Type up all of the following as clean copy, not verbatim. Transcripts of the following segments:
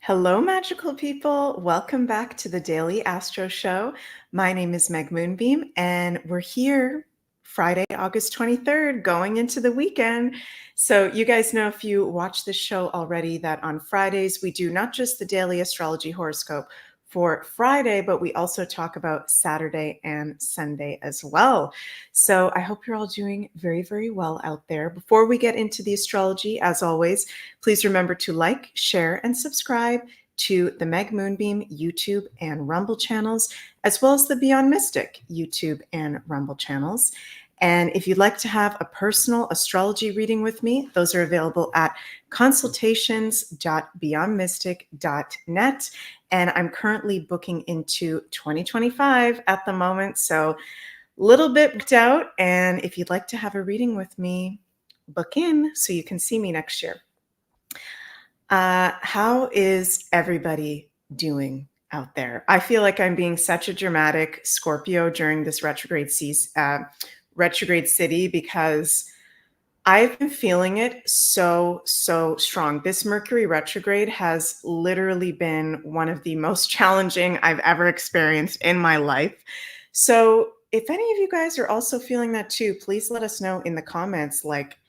Hello, magical people. Welcome back to the Daily Astro Show. My name is Meg Moonbeam, and we're here Friday, August 23rd, going into the weekend. So, you guys know if you watch this show already that on Fridays we do not just the daily astrology horoscope for Friday, but we also talk about Saturday and Sunday as well. So, I hope you're all doing very, very well out there. Before we get into the astrology, as always, please remember to like, share, and subscribe to the Meg Moonbeam YouTube and Rumble channels, as well as the Beyond Mystic YouTube and Rumble channels. And if you'd like to have a personal astrology reading with me, those are available at consultations.beyondmystic.net. And I'm currently booking into 2025 at the moment, so a little bit booked out. And if you'd like to have a reading with me, book in so you can see me next year. How is everybody doing out there? I feel like I'm being such a dramatic Scorpio during this retrograde city because I've been feeling it so strong. This Mercury retrograde has literally been one of the most challenging I've ever experienced in my life. So if any of you guys are also feeling that too, please let us know in the comments, like,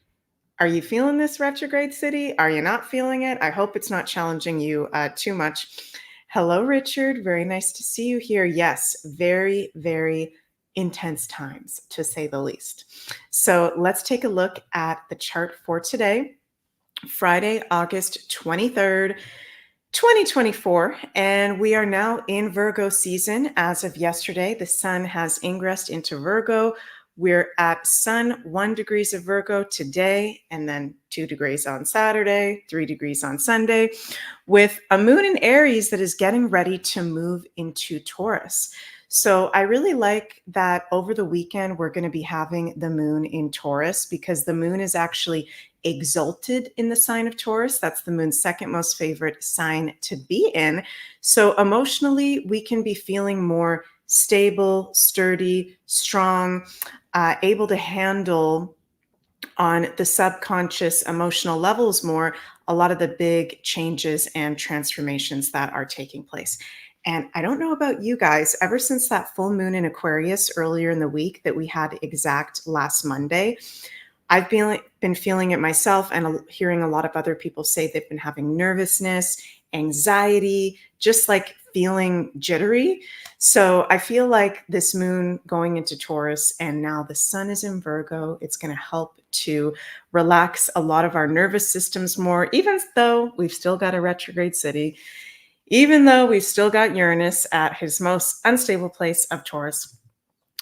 are you feeling this retrograde city? Are you not feeling it? I hope it's not challenging you too much. Hello, Richard. Very nice to see you here. Yes, very, very intense times, to say the least. So let's take a look at the chart for today, Friday, August 23rd, 2024. And we are now in Virgo season. As of yesterday, the sun has ingressed into Virgo. We're at sun 1 degrees of Virgo today, and then 2 degrees on Saturday, 3 degrees on Sunday, with a moon in Aries that is getting ready to move into Taurus. So I really like that over the weekend, we're going to be having the moon in Taurus because the moon is actually exalted in the sign of Taurus. That's the moon's second most favorite sign to be in. So emotionally, we can be feeling more stable, sturdy, strong, able to handle on the subconscious emotional levels more a lot of the big changes and transformations that are taking place. And I don't know about you guys, ever since that full moon in Aquarius earlier in the week that we had exact last Monday, I've been feeling it myself and hearing a lot of other people say they've been having nervousness, anxiety, just like feeling jittery. So I feel like this moon going into Taurus and now the sun is in Virgo, it's going to help to relax a lot of our nervous systems more, even though we've still got a retrograde city, even though we've still got Uranus at his most unstable place of Taurus.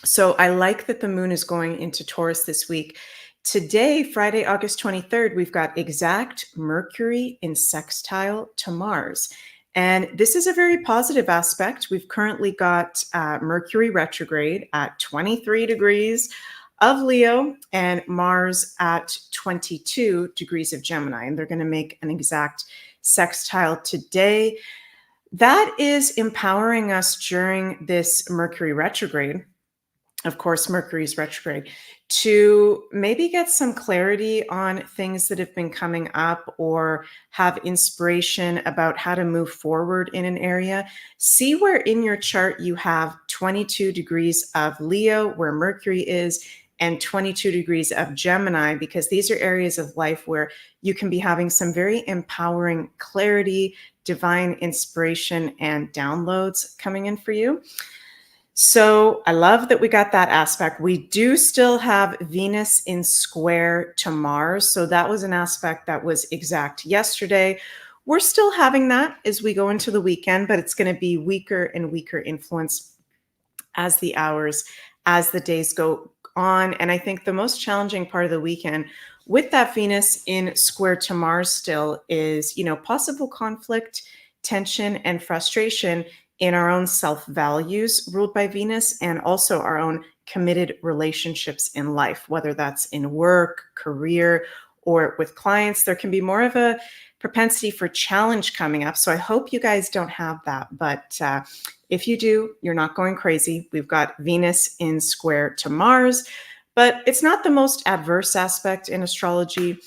So I like that the moon is going into Taurus this week. Today, Friday, August 23rd, we've got exact Mercury in sextile to Mars. And this is a very positive aspect. We've currently got Mercury retrograde at 23 degrees of Leo and Mars at 22 degrees of Gemini. And they're going to make an exact sextile today. That is empowering us during this Mercury retrograde. Of course, Mercury's retrograde, to maybe get some clarity on things that have been coming up or have inspiration about how to move forward in an area. See where in your chart you have 22 degrees of Leo, where Mercury is, and 22 degrees of Gemini, because these are areas of life where you can be having some very empowering clarity, divine inspiration, and downloads coming in for you. So I love that we got that aspect. We do still have Venus in square to Mars. So that was an aspect that was exact yesterday. We're still having that as we go into the weekend, but it's going to be weaker and weaker influence as the hours, as the days go on. And I think the most challenging part of the weekend with that Venus in square to Mars still is, possible conflict, tension, and frustration in our own self-values ruled by Venus, and also our own committed relationships in life, whether that's in work, career, or with clients. There can be more of a propensity for challenge coming up. So I hope you guys don't have that. But if you do, you're not going crazy. We've got Venus in square to Mars, but it's not the most adverse aspect in astrology.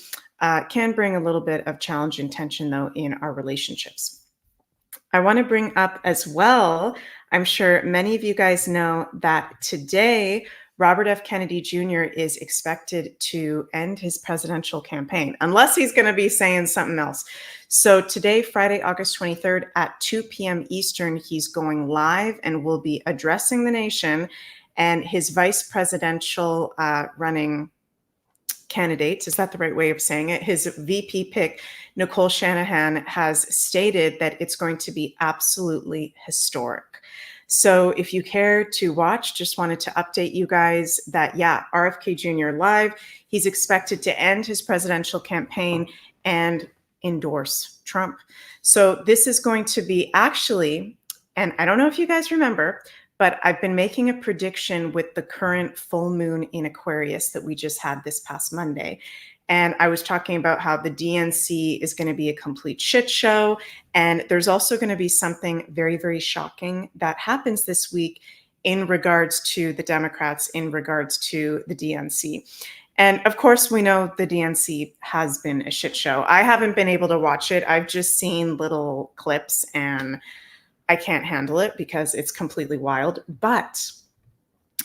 Can bring a little bit of challenge and tension, though, in our relationships. I want to bring up as well, I'm sure many of you guys know that today, Robert F. Kennedy Jr. is expected to end his presidential campaign, unless he's going to be saying something else. So today, Friday, August 23rd at 2 p.m. Eastern, he's going live and will be addressing the nation. And his vice presidential running candidates, is that the right way of saying it? His VP pick, Nicole Shanahan, has stated that it's going to be absolutely historic. So if you care to watch, just wanted to update you guys that, yeah, RFK Jr. live. He's expected to end his presidential campaign and endorse Trump. So this is going to be actually, and I don't know if you guys remember, but I've been making a prediction with the current full moon in Aquarius that we just had this past Monday. And I was talking about how the DNC is going to be a complete shit show. And there's also going to be something very, very shocking that happens this week in regards to the Democrats, in regards to the DNC. And of course, we know the DNC has been a shit show. I haven't been able to watch it. I've just seen little clips and I can't handle it because it's completely wild. But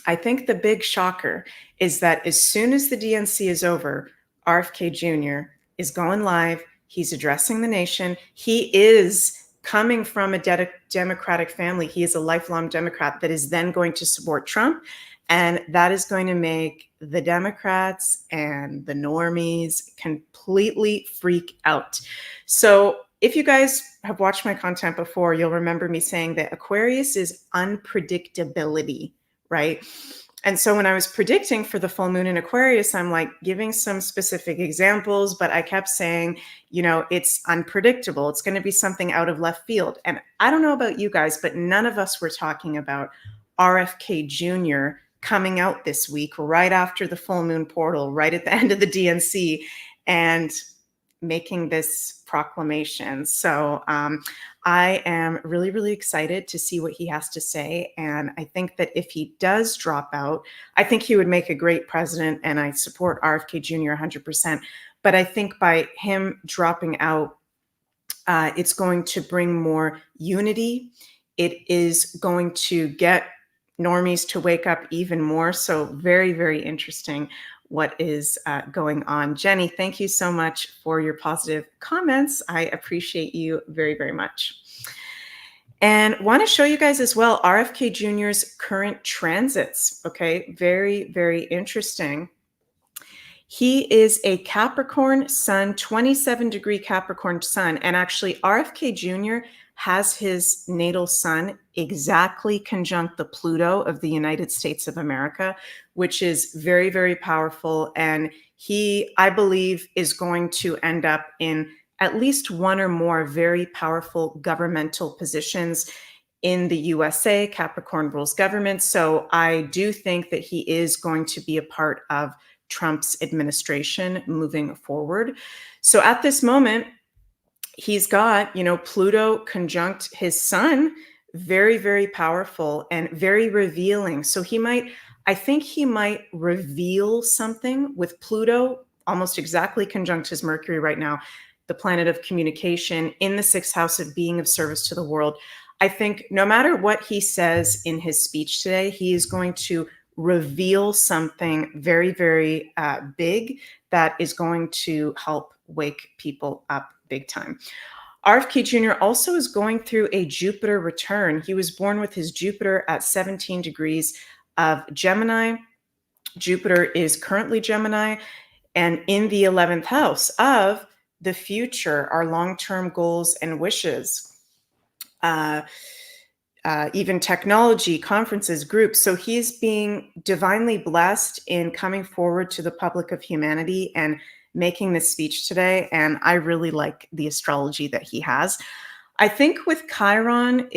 I think the big shocker is that as soon as the DNC is over, RFK Jr. is going live. He's addressing the nation. He is coming from a Democratic family. He is a lifelong Democrat that is then going to support Trump. And that is going to make the Democrats and the normies completely freak out. So if you guys have watched my content before, you'll remember me saying that Aquarius is unpredictability, right? And so when I was predicting for the full moon in Aquarius, I'm like giving some specific examples, but I kept saying, it's unpredictable. It's going to be something out of left field. And I don't know about you guys, but none of us were talking about RFK Jr. coming out this week, right after the full moon portal, right at the end of the DNC, and making this proclamation. So I am really, really excited to see what he has to say. And I think that if he does drop out, I think he would make a great president, and I support RFK Jr. 100%. But I think by him dropping out, it's going to bring more unity. It is going to get normies to wake up even more. So very, very interesting what is going on. Jenny, thank you so much for your positive comments. I appreciate you very, very much. And want to show you guys as well RFK Jr.'s current transits. Okay, very, very interesting. He is a Capricorn sun, 27-degree Capricorn sun. And actually, RFK Jr. has his natal sun exactly conjunct the Pluto of the United States of America, which is very, very powerful. And he, I believe, is going to end up in at least one or more very powerful governmental positions in the USA. Capricorn rules government. So I do think that he is going to be a part of Trump's administration moving forward. So at this moment, he's got, Pluto conjunct his sun, very, very powerful and very revealing. So I think he might reveal something with Pluto almost exactly conjunct his Mercury right now, the planet of communication in the sixth house of being of service to the world. I think no matter what he says in his speech today, he is going to reveal something very, very big that is going to help wake people up big time. RFK Jr. also is going through a Jupiter return. He was born with his Jupiter at 17 degrees of Gemini. Jupiter is currently Gemini and in the 11th house of the future, our long-term goals and wishes. Even technology, conferences, groups. So he's being divinely blessed in coming forward to the public of humanity and making this speech today. And I really like the astrology that he has. I think with Chiron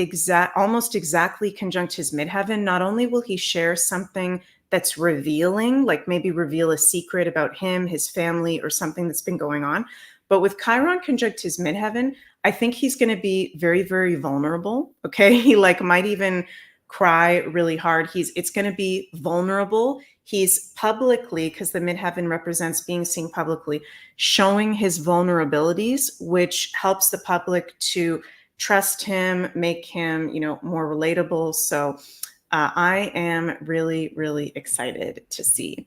almost exactly conjunct his midheaven, not only will he share something that's revealing, like maybe reveal a secret about him, his family, or something that's been going on, but with Chiron conjunct his midheaven, I think he's going to be very, very vulnerable. Okay. He might even cry really hard. It's going to be vulnerable. He's publicly, because the midheaven represents being seen publicly, showing his vulnerabilities, which helps the public to trust him, make him, more relatable. So I am really, really excited to see.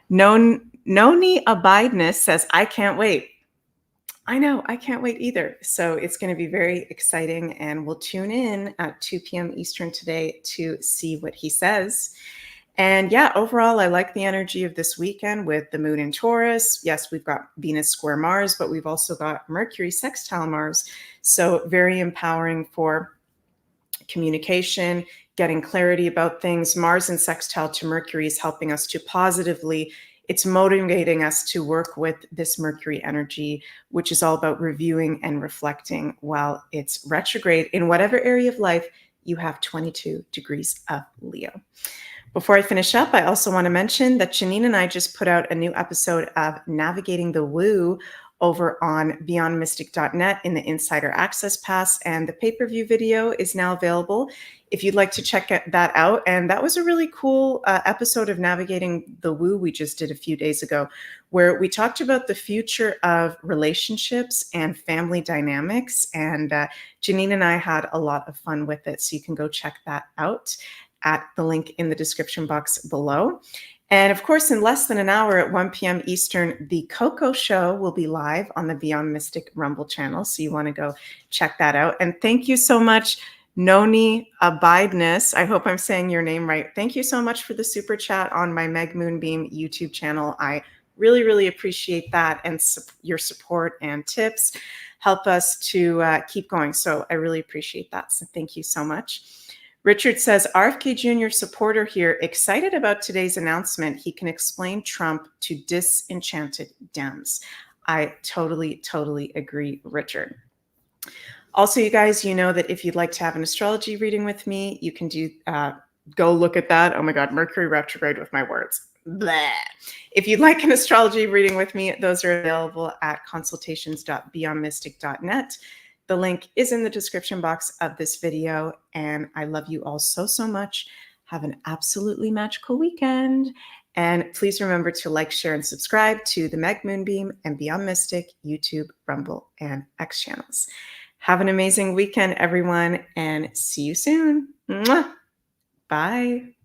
Noni Abideness says, I can't wait. I know, I can't wait either. So it's going to be very exciting, and we'll tune in at 2 p.m. Eastern today to see what he says. And yeah, overall, I like the energy of this weekend with the moon in Taurus. Yes, we've got Venus square Mars, but we've also got Mercury sextile Mars. So very empowering for communication, getting clarity about things. Mars and sextile to Mercury is helping us to positively, it's motivating us to work with this Mercury energy, which is all about reviewing and reflecting while it's retrograde in whatever area of life you have 22 degrees of Leo. Before I finish up, I also want to mention that Janine and I just put out a new episode of Navigating the Woo over on beyondmystic.net in the Insider Access Pass, and the pay-per-view video is now available if you'd like to check that out. And that was a really cool episode of Navigating the Woo we just did a few days ago, where we talked about the future of relationships and family dynamics. And Janine and I had a lot of fun with it, so you can go check that out at the link in the description box below. And of course, in less than an hour at 1 p.m. Eastern, the Coco Show will be live on the Beyond Mystic Rumble channel. So you want to go check that out. And thank you so much, Noni Abideness. I hope I'm saying your name right. Thank you so much for the super chat on my Meg Moonbeam YouTube channel. I really, really appreciate that. And your support and tips help us to keep going. So I really appreciate that. So thank you so much. Richard says, RFK Jr. supporter here, excited about today's announcement. He can explain Trump to disenchanted Dems. I totally, totally agree, Richard. Also, you guys, you know that if you'd like to have an astrology reading with me, you can go look at that. Oh my God, Mercury retrograde with my words. Blah. If you'd like an astrology reading with me, those are available at consultations.beyondmystic.net. The link is in the description box of this video, and I love you all so, so much. Have an absolutely magical weekend. And please remember to like, share, and subscribe to the Meg Moonbeam and Beyond Mystic YouTube, Rumble, and X channels. Have an amazing weekend, everyone, and see you soon. Mwah. Bye.